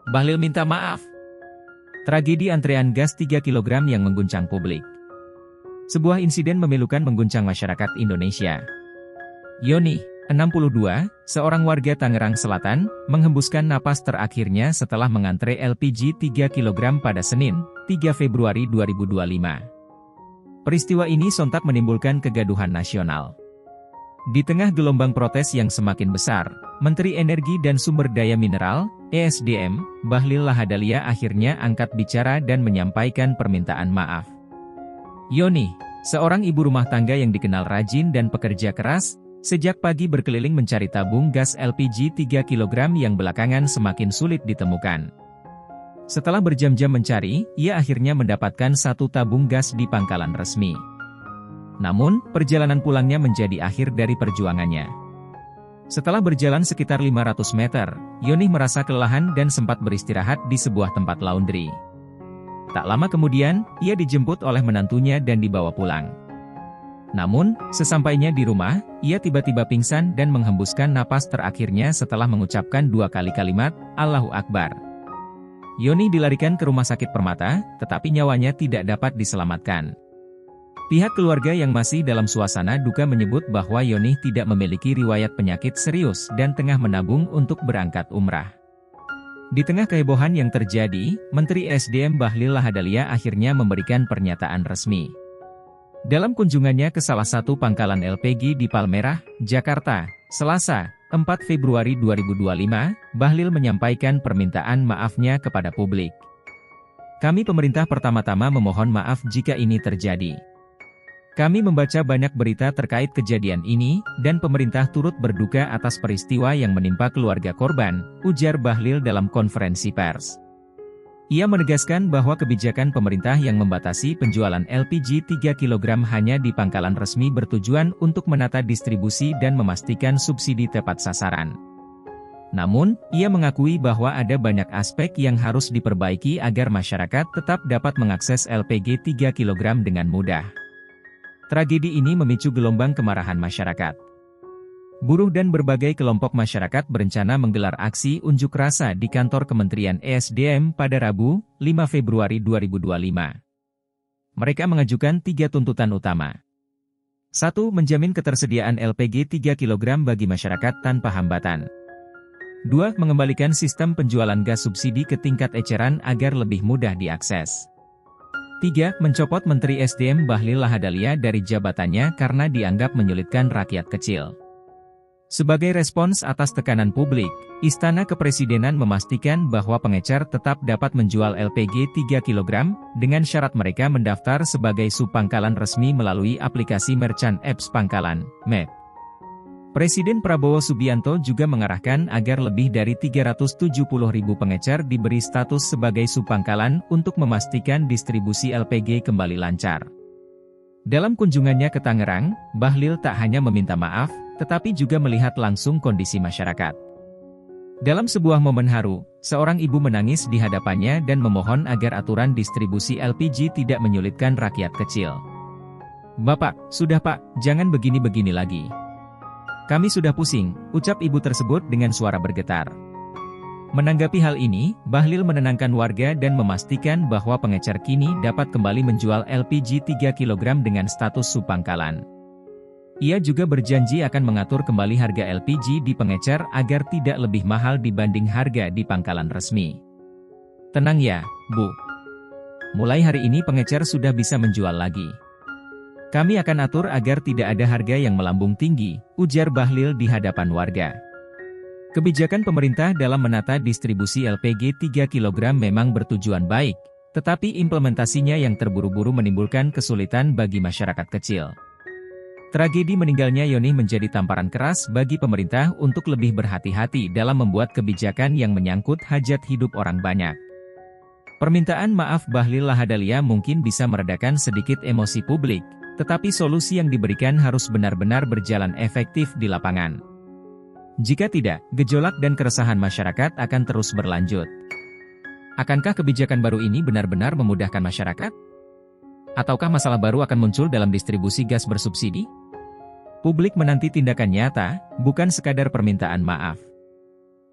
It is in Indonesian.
Bahlil minta maaf. Tragedi antrean gas 3 kg yang mengguncang publik. Sebuah insiden memilukan mengguncang masyarakat Indonesia. Yoni, 62, seorang warga Tangerang Selatan, menghembuskan napas terakhirnya setelah mengantre LPG 3 kg pada Senin, 3 Februari 2025. Peristiwa ini sontak menimbulkan kegaduhan nasional. Di tengah gelombang protes yang semakin besar, Menteri Energi dan Sumber Daya Mineral, ESDM, Bahlil Lahadalia akhirnya angkat bicara dan menyampaikan permintaan maaf. Yoni, seorang ibu rumah tangga yang dikenal rajin dan pekerja keras, sejak pagi berkeliling mencari tabung gas LPG 3 kg yang belakangan semakin sulit ditemukan. Setelah berjam-jam mencari, ia akhirnya mendapatkan satu tabung gas di pangkalan resmi. Namun, perjalanan pulangnya menjadi akhir dari perjuangannya. Setelah berjalan sekitar 500 meter, Yoni merasa kelelahan dan sempat beristirahat di sebuah tempat laundry. Tak lama kemudian, ia dijemput oleh menantunya dan dibawa pulang. Namun, sesampainya di rumah, ia tiba-tiba pingsan dan menghembuskan napas terakhirnya setelah mengucapkan 2 kali kalimat, Allahu Akbar. Yoni dilarikan ke Rumah Sakit Permata, tetapi nyawanya tidak dapat diselamatkan. Pihak keluarga yang masih dalam suasana duka menyebut bahwa Yoni tidak memiliki riwayat penyakit serius dan tengah menabung untuk berangkat umrah. Di tengah kehebohan yang terjadi, Menteri SDM Bahlil Lahadalia akhirnya memberikan pernyataan resmi. Dalam kunjungannya ke salah satu pangkalan LPG di Palmerah, Jakarta, Selasa, 4 Februari 2025, Bahlil menyampaikan permintaan maafnya kepada publik. Kami pemerintah pertama-tama memohon maaf jika ini terjadi. Kami membaca banyak berita terkait kejadian ini, dan pemerintah turut berduka atas peristiwa yang menimpa keluarga korban, ujar Bahlil dalam konferensi pers. Ia menegaskan bahwa kebijakan pemerintah yang membatasi penjualan LPG 3 kg hanya di pangkalan resmi bertujuan untuk menata distribusi dan memastikan subsidi tepat sasaran. Namun, ia mengakui bahwa ada banyak aspek yang harus diperbaiki agar masyarakat tetap dapat mengakses LPG 3 kg dengan mudah. Tragedi ini memicu gelombang kemarahan masyarakat. Buruh dan berbagai kelompok masyarakat berencana menggelar aksi unjuk rasa di kantor Kementerian ESDM pada Rabu, 5 Februari 2025. Mereka mengajukan 3 tuntutan utama. 1. Menjamin ketersediaan LPG 3 kg bagi masyarakat tanpa hambatan. 2. Mengembalikan sistem penjualan gas subsidi ke tingkat eceran agar lebih mudah diakses. 3. Mencopot Menteri SDM Bahlil Lahadalia dari jabatannya karena dianggap menyulitkan rakyat kecil. Sebagai respons atas tekanan publik, Istana Kepresidenan memastikan bahwa pengecer tetap dapat menjual LPG 3 kg, dengan syarat mereka mendaftar sebagai subpangkalan resmi melalui aplikasi Merchant Apps Pangkalan, MEP. Presiden Prabowo Subianto juga mengarahkan agar lebih dari 370.000 pengecer diberi status sebagai subpangkalan untuk memastikan distribusi LPG kembali lancar. Dalam kunjungannya ke Tangerang, Bahlil tak hanya meminta maaf, tetapi juga melihat langsung kondisi masyarakat. Dalam sebuah momen haru, seorang ibu menangis di hadapannya dan memohon agar aturan distribusi LPG tidak menyulitkan rakyat kecil. "Bapak, sudah Pak, jangan begini-begini lagi. Kami sudah pusing," ucap ibu tersebut dengan suara bergetar. Menanggapi hal ini, Bahlil menenangkan warga dan memastikan bahwa pengecer kini dapat kembali menjual LPG 3 kg dengan status subpangkalan. Ia juga berjanji akan mengatur kembali harga LPG di pengecer agar tidak lebih mahal dibanding harga di pangkalan resmi. "Tenang ya, Bu. Mulai hari ini pengecer sudah bisa menjual lagi. Kami akan atur agar tidak ada harga yang melambung tinggi," ujar Bahlil di hadapan warga. Kebijakan pemerintah dalam menata distribusi LPG 3 kg memang bertujuan baik, tetapi implementasinya yang terburu-buru menimbulkan kesulitan bagi masyarakat kecil. Tragedi meninggalnya Yoni menjadi tamparan keras bagi pemerintah untuk lebih berhati-hati dalam membuat kebijakan yang menyangkut hajat hidup orang banyak. Permintaan maaf Bahlil Lahadalia mungkin bisa meredakan sedikit emosi publik, tetapi solusi yang diberikan harus benar-benar berjalan efektif di lapangan. Jika tidak, gejolak dan keresahan masyarakat akan terus berlanjut. Akankah kebijakan baru ini benar-benar memudahkan masyarakat? Ataukah masalah baru akan muncul dalam distribusi gas bersubsidi? Publik menanti tindakan nyata, bukan sekadar permintaan maaf.